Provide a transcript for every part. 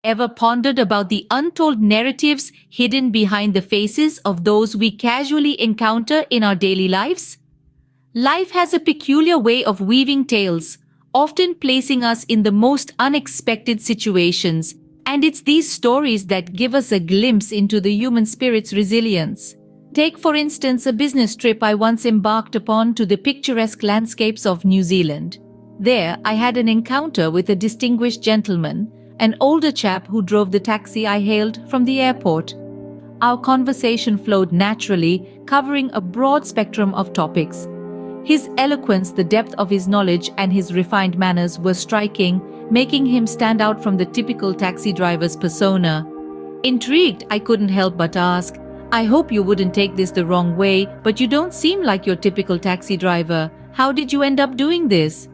Ever pondered about the untold narratives hidden behind the faces of those we casually encounter in our daily lives? Life has a peculiar way of weaving tales, often placing us in the most unexpected situations, and it's these stories that give us a glimpse into the human spirit's resilience. Take, for instance, a business trip I once embarked upon to the picturesque landscapes of New Zealand. There, I had an encounter with a distinguished gentleman, an older chap who drove the taxi I hailed from the airport. Our conversation flowed naturally, covering a broad spectrum of topics. His eloquence, the depth of his knowledge, and his refined manners were striking, making him stand out from the typical taxi driver's persona. Intrigued, I couldn't help but ask, "I hope you wouldn't take this the wrong way, but you don't seem like your typical taxi driver. How did you end up doing this?"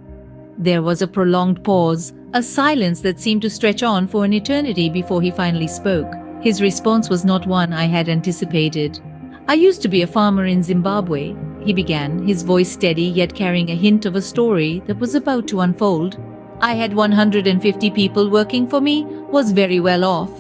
There was a prolonged pause, a silence that seemed to stretch on for an eternity before he finally spoke. His response was not one I had anticipated. "I used to be a farmer in Zimbabwe," he began, his voice steady yet carrying a hint of a story that was about to unfold. "I had 150 people working for me, was very well off.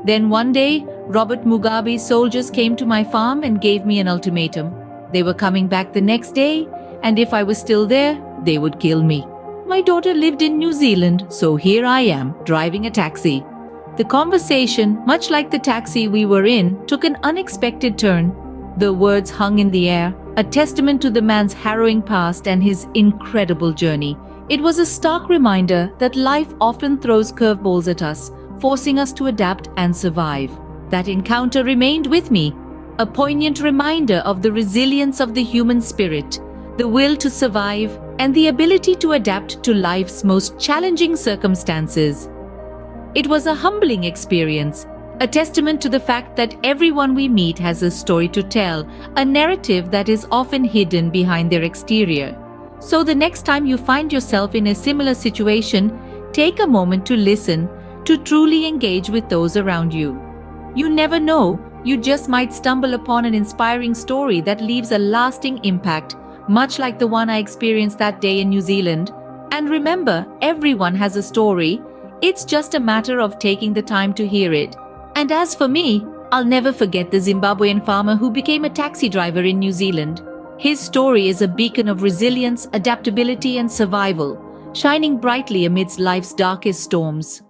Then one day, Robert Mugabe's soldiers came to my farm and gave me an ultimatum. They were coming back the next day, and if I was still there, they would kill me. My daughter lived in New Zealand, so here I am, driving a taxi." The conversation, much like the taxi we were in, took an unexpected turn. The words hung in the air, a testament to the man's harrowing past and his incredible journey. It was a stark reminder that life often throws curveballs at us, forcing us to adapt and survive. That encounter remained with me, a poignant reminder of the resilience of the human spirit, the will to survive, and the ability to adapt to life's most challenging circumstances. It was a humbling experience, a testament to the fact that everyone we meet has a story to tell, a narrative that is often hidden behind their exterior. So the next time you find yourself in a similar situation, take a moment to listen, to truly engage with those around you. You never know, you just might stumble upon an inspiring story that leaves a lasting impact, much like the one I experienced that day in New Zealand. And remember, everyone has a story. It's just a matter of taking the time to hear it. And as for me, I'll never forget the Zimbabwean farmer who became a taxi driver in New Zealand. His story is a beacon of resilience, adaptability, and survival, shining brightly amidst life's darkest storms.